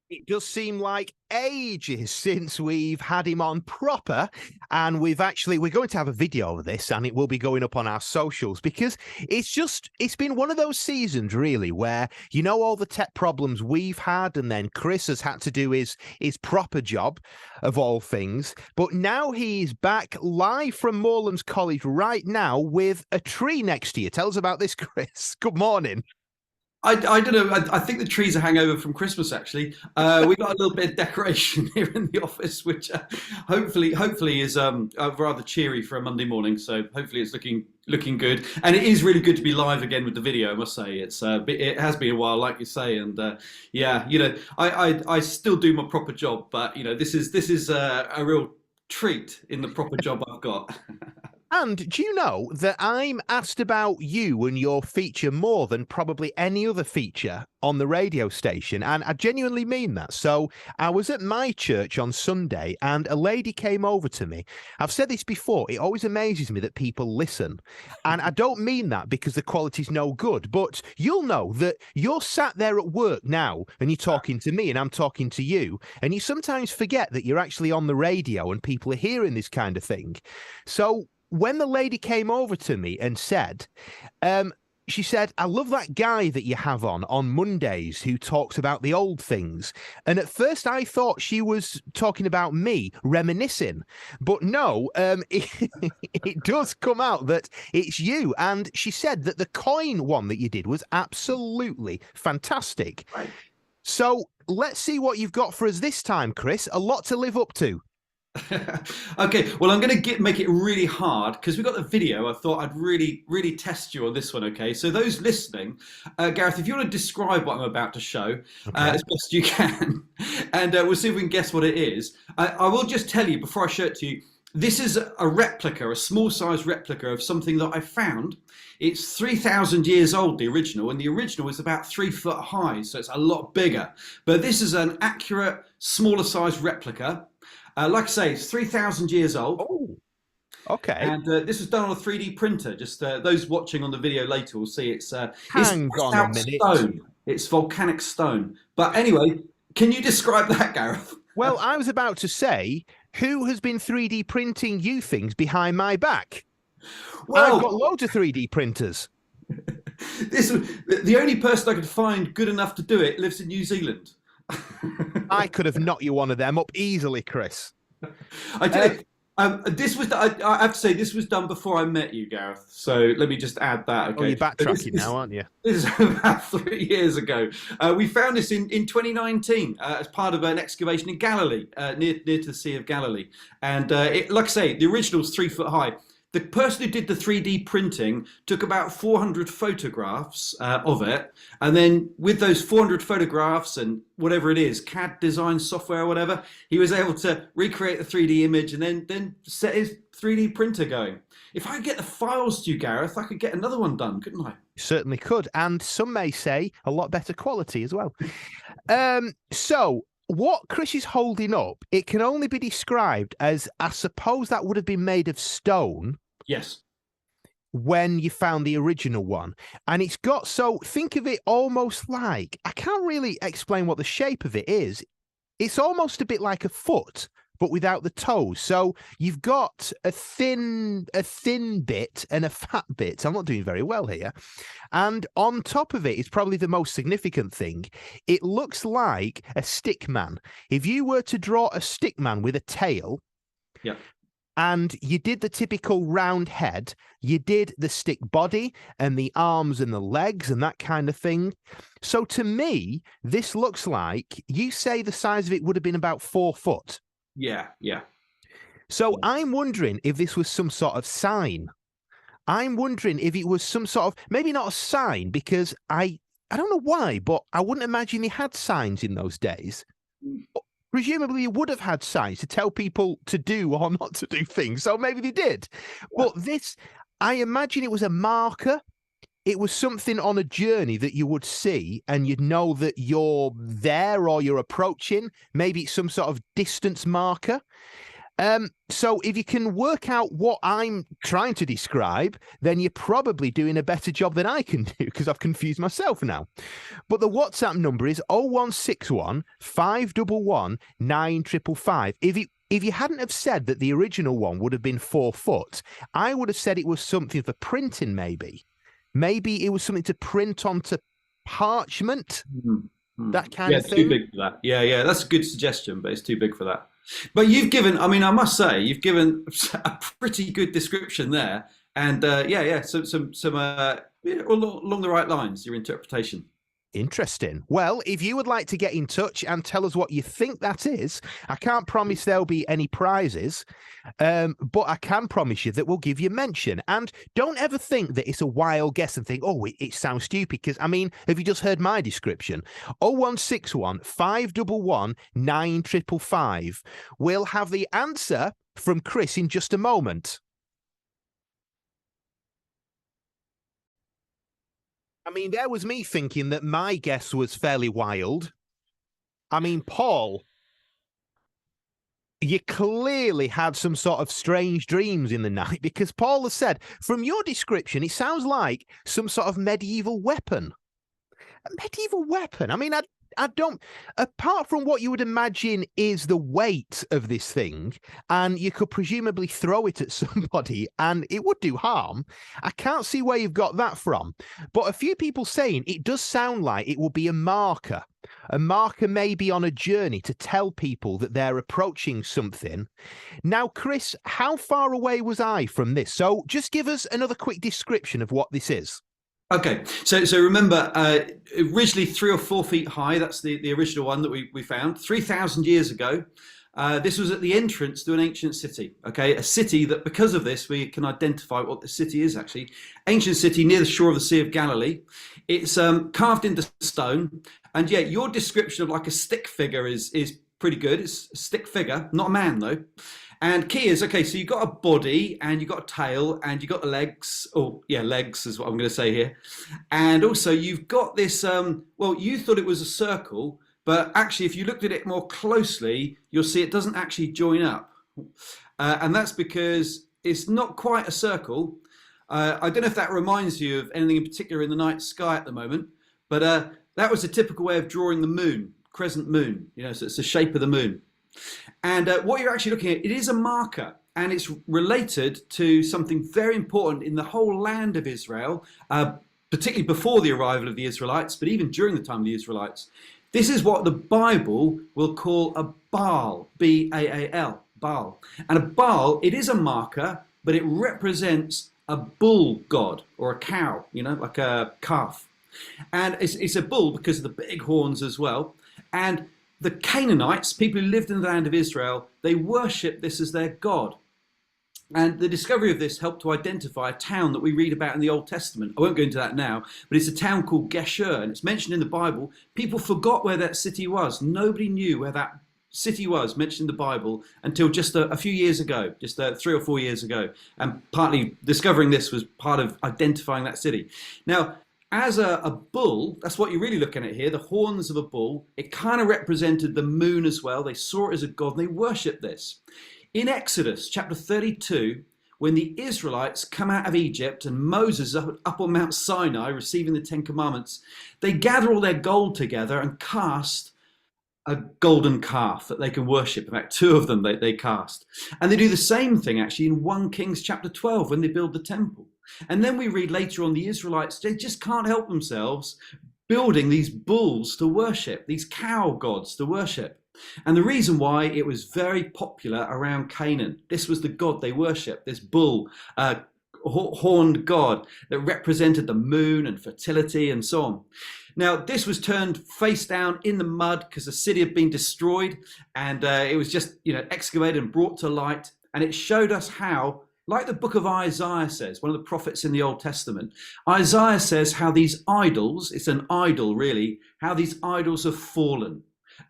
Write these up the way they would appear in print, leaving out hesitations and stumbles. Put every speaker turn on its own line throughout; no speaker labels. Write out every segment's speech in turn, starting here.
It does seem like ages since we've had him on proper, and we're going to have a video of this, and it will be going up on our socials, because it's been one of those seasons really where, all the tech problems we've had, and then Chris has had to do his proper job of all things, but now he's back live from Moorlands College right now with a tree next to you. Tell us about this, Chris. Good morning.
I don't know. I think the tree's a hangover from Christmas. Actually, we got a little bit of decoration here in the office, which hopefully is rather cheery for a Monday morning. So hopefully it's looking good, and it is really good to be live again with the video. I must say it has been a while, like you say, and yeah, I still do my proper job, but this is a real treat in the proper job I've got.
And do you know that I'm asked about you and your feature more than probably any other feature on the radio station? And I genuinely mean that. So I was at my church on Sunday and a lady came over to me. I've said this before. It always amazes me that people listen. And I don't mean that because the quality's no good, but you'll know that you're sat there at work now and you're talking to me and I'm talking to you. And you sometimes forget that you're actually on the radio and people are hearing this kind of thing. So when the lady came over to me and said, she said, I love that guy that you have on Mondays who talks about the old things. And at first I thought she was talking about me reminiscing, but no, it does come out that it's you. And she said that the coin one that you did was absolutely fantastic.
Right.
So let's see what you've got for us this time, Chris. A lot to live up to.
Okay, well, I'm going to make it really hard because we've got the video. I thought I'd really, really test you on this one. Okay, so those listening, Gareth, if you want to describe what I'm about to show as best you can, and we'll see if we can guess what it is. I will just tell you before I show it to you. This is a replica, a small-sized replica of something that I found. It's 3,000 years old, the original, and the original is about 3 foot high, so it's a lot bigger. But this is an accurate, smaller-sized replica. Like I say, it's 3,000 years old.
Oh, okay.
And this was done on a 3D printer. Just those watching on the video later will see it's
Hang on a minute.
stone. It's volcanic stone. But anyway, can you describe that, Gareth?
Well, I was about to say, who has been 3D printing you things behind my back? Well, I've got loads of 3D printers.
The only person I could find good enough to do it lives in New Zealand.
I could have knocked you one of them up easily, Chris.
I did. I have to say, this was done before I met you, Gareth. So let me just add that. Okay.
Oh, you're backtracking now, aren't you?
This is about 3 years ago. We found this in 2019 as part of an excavation in Galilee, near to the Sea of Galilee. And like I say, the original's 3 foot high. The person who did the 3D printing took about 400 photographs of it. And then with those 400 photographs and whatever it is, CAD design software or whatever, he was able to recreate the 3D image and then set his 3D printer going. If I could get the files to you, Gareth, I could get another one done, couldn't I?
Certainly could. And some may say a lot better quality as well. So what Chris is holding up, it can only be described as, I suppose that would have been made of stone.
Yes.
When you found the original one. And it's got, so think of it almost like, I can't really explain what the shape of it is. It's almost a bit like a foot, but without the toes. So you've got a thin bit and a fat bit. I'm not doing very well here. And on top of it is probably the most significant thing. It looks like a stick man. If you were to draw a stick man with a tail,
yeah,
and you did the typical round head, you did the stick body and the arms and the legs and that kind of thing. So to me, this looks like, you say the size of it would have been about 4 foot.
Yeah, yeah.
So I'm wondering if this was some sort of sign. I'm wondering if it was some sort of, maybe not a sign, because I don't know why, but I wouldn't imagine they had signs in those days. Presumably you would have had signs to tell people to do or not to do things. So maybe they did. But this, I imagine it was a marker. It was something on a journey that you would see and you'd know that you're there or you're approaching. Maybe it's some sort of distance marker. So if you can work out what I'm trying to describe, then you're probably doing a better job than I can do because I've confused myself now. But the WhatsApp number is 0161 511 9555. If you hadn't have said that the original one would have been 4 foot, I would have said it was something for printing, maybe. Maybe it was something to print onto parchment, that kind of thing.
Too big for that. Yeah, that's a good suggestion, but it's too big for that. But you've given, I mean, I must say, you've given a pretty good description there. And some along the right lines, your interpretation.
Interesting. Well, if you would like to get in touch and tell us what you think that is, I can't promise there'll be any prizes, but I can promise you that we'll give you mention. And don't ever think that it's a wild guess and think, oh, it sounds stupid, because, I mean, have you just heard my description? 0161 511 9555. We'll have the answer from Chris in just a moment. I mean, there was me thinking that my guess was fairly wild. I mean, Paul, you clearly had some sort of strange dreams in the night, because Paul has said, from your description, it sounds like some sort of medieval weapon. A medieval weapon? I mean, I don't, apart from what you would imagine is the weight of this thing, and you could presumably throw it at somebody and it would do harm, I can't see where you've got that from. But a few people saying it does sound like it will be a marker maybe on a journey to tell people that they're approaching something. Now, Chris, how far away was I from this? So just give us another quick description of what this is.
Okay, so remember, originally 3 or 4 feet high. That's the original one that we found 3,000 years ago. This was at the entrance to an ancient city. Okay, a city that, because of this, we can identify what the city is actually. Ancient city near the shore of the Sea of Galilee. It's carved into stone, and yeah, your description of like a stick figure is pretty good. It's a stick figure, not a man though. And key is, okay, so you've got a body and you've got a tail and you've got the legs. Oh, yeah, legs is what I'm going to say here. And also you've got this, well, you thought it was a circle, but actually if you looked at it more closely, you'll see it doesn't actually join up. And that's because it's not quite a circle. I don't know if that reminds you of anything in particular in the night sky at the moment, but that was a typical way of drawing the moon, crescent moon, you know, so it's the shape of the moon. And what you're actually looking at, it is a marker, and it's related to something very important in the whole land of Israel, particularly before the arrival of the Israelites, but even during the time of the Israelites. This is what the Bible will call a Baal, B-A-A-L, Baal. And a Baal, it is a marker, but it represents a bull god or a cow, you know, like a calf. And it's a bull because of the big horns as well. And the Canaanites, people who lived in the land of Israel, they worshipped this as their god. And the discovery of this helped to identify a town that we read about in the Old Testament. I won't go into that now, but it's a town called Geshur, and it's mentioned in the Bible. People forgot where that city was. Nobody knew where that city was mentioned in the Bible until just a few years ago, just 3 or 4 years ago. And partly discovering this was part of identifying that city. Now, as a bull, that's what you're really looking at here, the horns of a bull. It kind of represented the moon as well. They saw it as a god and they worshipped this. In Exodus chapter 32, when the Israelites come out of Egypt and Moses up on Mount Sinai receiving the 10 Commandments, they gather all their gold together and cast a golden calf that they can worship. In fact, 2 of them they cast. And they do the same thing actually in 1 Kings chapter 12 when they build the temple. And then we read later on the Israelites, they just can't help themselves building these bulls to worship, these cow gods to worship. And the reason why, it was very popular around Canaan. This was the god they worshipped, this bull, horned god that represented the moon and fertility and so on. Now, this was turned face down in the mud because the city had been destroyed, and it was just, you know, excavated and brought to light. And it showed us how, like the book of Isaiah says, one of the prophets in the Old Testament, Isaiah says how these idols, it's an idol really, how these idols have fallen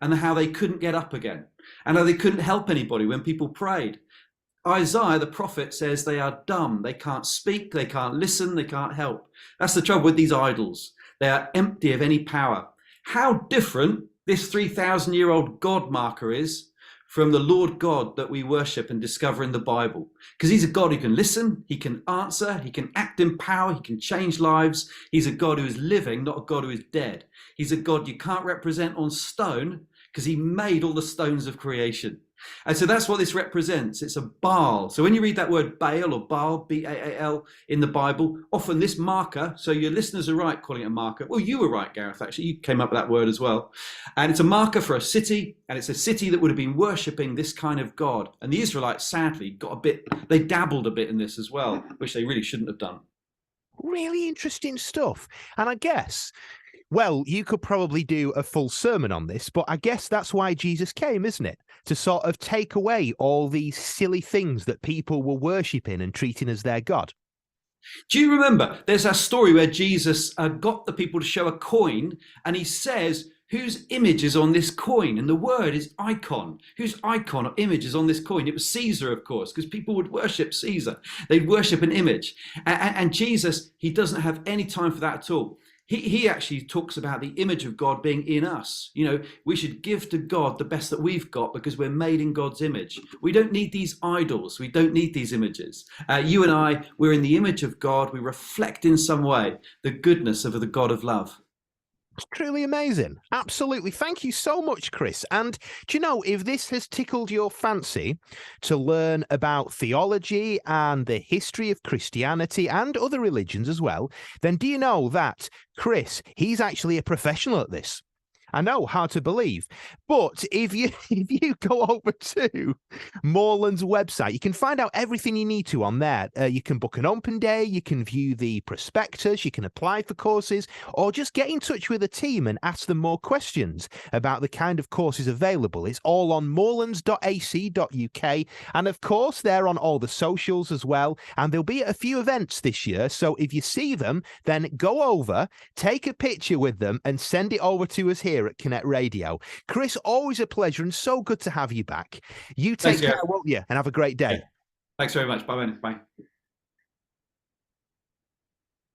and how they couldn't get up again and how they couldn't help anybody when people prayed. Isaiah, the prophet, says they are dumb. They can't speak, they can't listen, they can't help. That's the trouble with these idols. They are empty of any power. How different this 3,000-year-old God marker is from the Lord God that we worship and discover in the Bible. Because he's a God who can listen, he can answer, he can act in power, he can change lives. He's a God who is living, not a God who is dead. He's a God you can't represent on stone because he made all the stones of creation. And so that's what this represents. It's a Baal. So when you read that word Baal or Baal, B-A-A-L, in the Bible, often this marker, so your listeners are right calling it a marker. Well, you were right, Gareth, actually. You came up with that word as well. And it's a marker for a city, and it's a city that would have been worshipping this kind of God. And the Israelites, sadly, they dabbled a bit in this as well, which they really shouldn't have done.
Really interesting stuff. And I guess, well, you could probably do a full sermon on this, but I guess that's why Jesus came, isn't it? To sort of take away all these silly things that people were worshipping and treating as their God.
Do you remember? There's a story where Jesus got the people to show a coin, and he says, whose image is on this coin? And the word is icon. Whose icon or image is on this coin? It was Caesar, of course, because people would worship Caesar. They'd worship an image. And Jesus, he doesn't have any time for that at all. He actually talks about the image of God being in us. You know, we should give to God the best that we've got because we're made in God's image. We don't need these idols. We don't need these images. You and I, we're in the image of God. We reflect in some way the goodness of the God of love.
It's truly amazing. Absolutely. Thank you so much, Chris. And do you know, if this has tickled your fancy to learn about theology and the history of Christianity and other religions as well, then do you know that Chris, he's actually a professional at this? I know, hard to believe. But if you go over to Moorlands' website, you can find out everything you need to on there. You can book an open day, you can view the prospectus, you can apply for courses, or just get in touch with the team and ask them more questions about the kind of courses available. It's all on moorlands.ac.uk. And of course, they're on all the socials as well. And there'll be a few events this year. So if you see them, then go over, take a picture with them and send it over to us here at Connect Radio. Chris, always a pleasure and so good to have you back. You take care, won't you? And have a great day.
Yeah. Thanks very much. Bye. Bye.